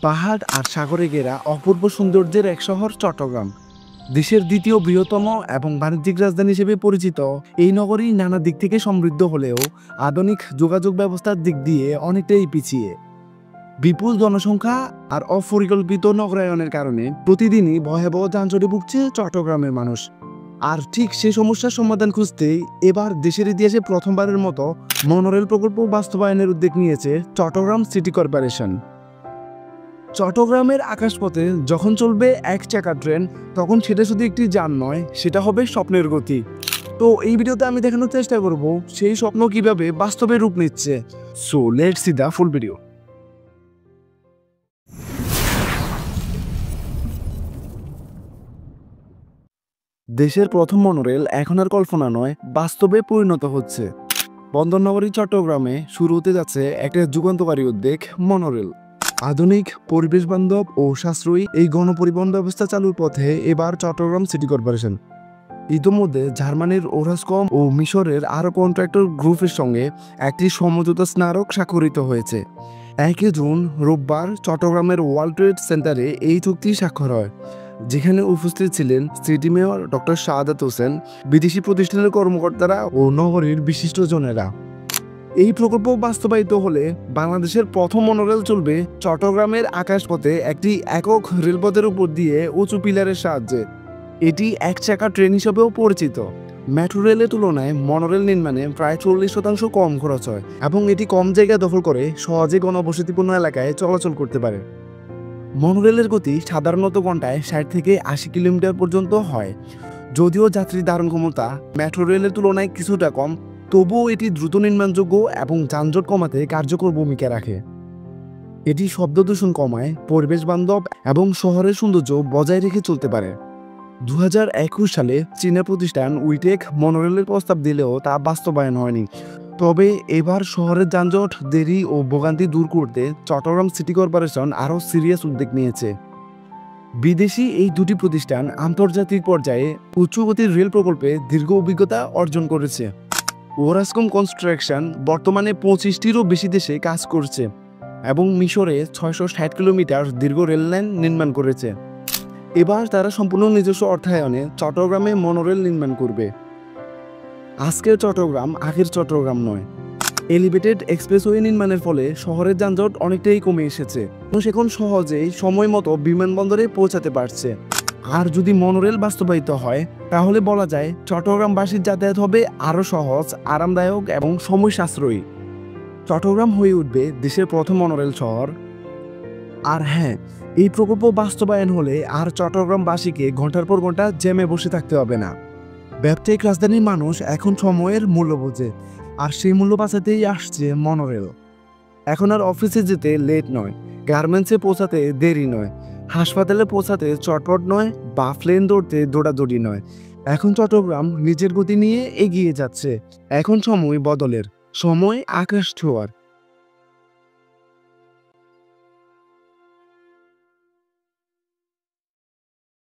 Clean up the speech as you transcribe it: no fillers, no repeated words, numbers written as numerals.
পাহাড় আর সাগরে ঘেরা অপূর্ব সৌন্দর্যের এক শহর চট্টগ্রাম। দেশের দ্বিতীয় বৃহত্তম এবং বাণিজ্যিক রাজধানী হিসেবে পরিচিত এই নগরী নানা দিক থেকে সমৃদ্ধ হলেও আধুনিক যোগাযোগ ব্যবস্থার দিক দিয়ে অনেকটাই পিছিয়ে। বিপুল জনসংখ্যা আর অপরিকল্পিত নগরায়নের কারণে প্রতিদিনই ভয়াবহ যানজটে ভুগছে চট্টগ্রামের মানুষ। আর ঠিক সেই সমস্যার সমাধান খুঁজতেই এবার দেশের ইতিহাসে প্রথমবারের মতো মনোরেল প্রকল্প বাস্তবায়নের উদ্যোগ নিয়েছে চট্টগ্রাম সিটি কর্পোরেশন। চট্টগ্রামের আকাশপথে যখন চলবে এক চাকা ট্রেন, তখন সেটা শুধু একটি যান নয়, সেটা হবে স্বপ্নের গতি। তো এই ভিডিওতে আমি দেখানোর চেষ্টা করব সেই স্বপ্ন কিভাবে বাস্তবে রূপ নিচ্ছে। So let's see the full video. দেশের প্রথম মনোরেল এখন আর কল্পনা নয়, বাস্তবে পরিণত হচ্ছে। বন্দরনগরী চট্টগ্রামে শুরু হতে যাচ্ছে একটা যুগান্তকারী উদ্যোগ, মনোরেল। আধুনিক, পরিবেশ বান্ধব ও সাশ্রয়ী এই গণপরিবহন ব্যবস্থা চালুর পথে এবার চট্টগ্রাম সিটি কর্পোরেশন। ইতোমধ্যে জার্মানির ওরাসকম ও মিশরের আরও কন্ট্রাক্টর গ্রুপের সঙ্গে একটি সমঝোতা স্মারক স্বাক্ষরিত হয়েছে। 1 জুন রোববার চট্টগ্রামের ওয়ার্ল্ড ট্রেড সেন্টারে এই চুক্তি স্বাক্ষর হয়, যেখানে উপস্থিত ছিলেন city mayor doctor Shahadat Hossain, বিদেশি প্রতিষ্ঠানের কর্মকর্তারা ও নগরীর বিশিষ্টজনেরা। এই প্রকল্প বাস্তবায়িত হলে বাংলাদেশের প্রথম মনোরেল চলবে চট্টগ্রামের আকাশপথে একটি একক রেলপথের উপর দিয়ে উঁচু পিলারের সাহায্যে। এটি এক চাকা ট্রেন হিসেবেও পরিচিত। মেট্রো রেলের তুলনায় মনোরেল নির্মাণে প্রায় 40% কম খরচ হয় এবং এটি কম জায়গা দখল করে সহজে গণবসতিপূর্ণ এলাকায় চলাচল করতে পারে। মনোরেলের গতি সাধারণত ঘন্টায় 60 থেকে 80 কিলোমিটার পর্যন্ত হয়। যদিও যাত্রী ধারণ ক্ষমতা মেট্রো রেলের তুলনায় কিছুটা কম, তবুও এটি দ্রুত নির্মাণযোগ্য এবং যানজট কমাতে কার্যকর ভূমিকা রাখে। এটি শব্দ দূষণ কমায়, পরিবেশ বান্ধব এবং শহরের সৌন্দর্য বজায় রেখে চলতে পারে। 2021 সালে চীনা প্রতিষ্ঠান উইটেক মনোরেলের প্রস্তাব দিলেও তা বাস্তবায়ন হয়নি। তবে এবার শহরের যানজট, দেরি ও ভোগান্তি দূর করতে চট্টগ্রাম সিটি কর্পোরেশন আরও সিরিয়াস উদ্যোগ নিয়েছে। বিদেশি এই দুটি প্রতিষ্ঠান আন্তর্জাতিক পর্যায়ে উচ্চগতির রেল প্রকল্পে দীর্ঘ অভিজ্ঞতা অর্জন করেছে। ওরাসকম কনস্ট্রাকশন বর্তমানে 25টিরও বেশি দেশে কাজ করছে এবং মিশরে 660 কিলোমিটার দীর্ঘ রেল লাইন নির্মাণ করেছে। এবার তারা সম্পূর্ণ নিজস্ব অর্থায়নে চট্টগ্রামে মনোরেল নির্মাণ করবে। আজকের চট্টগ্রাম আগের চট্টগ্রাম নয়। এলিভেটেড এক্সপ্রেসওয়ে নির্মাণের ফলে শহরের যানজট অনেকটাই কমে এসেছে। মানুষ এখন সহজেই সময় মতো বিমানবন্দরে পৌঁছাতে পারছে। আর যদি মনোরেল বাস্তবায়িত হয়, তাহলে বলা যায় চট্টগ্রামবাসীর যাতায়াত হবে আরও সহজ, আরামদায়ক এবং সময় সাশ্রয়ী। চট্টগ্রাম হয়ে উঠবে দেশের প্রথম মনোরেল শহর। আর হ্যাঁ, এই প্রকল্প বাস্তবায়ন হলে আর চট্টগ্রামবাসীকে ঘন্টার পর ঘন্টা জ্যামে বসে থাকতে হবে না। ব্যবসায়িক রাজধানীর মানুষ এখন সময়ের মূল্য বোঝে, আর সেই মূল্য বাঁচাতেই আসছে মনোরেল। এখন আর অফিসে যেতে লেট নয়, গার্মেন্টসে পৌঁছাতে দেরি নয়, হাসপাতালে পৌঁছাতে চটপট নয়, বা প্লেন ধরতে দৌড়াদৌড়ি নয়। এখন চট্টগ্রাম নিজের গতি নিয়ে এগিয়ে যাচ্ছে। এখন সময় বদলের, সময় আকাশ ছোঁয়ার।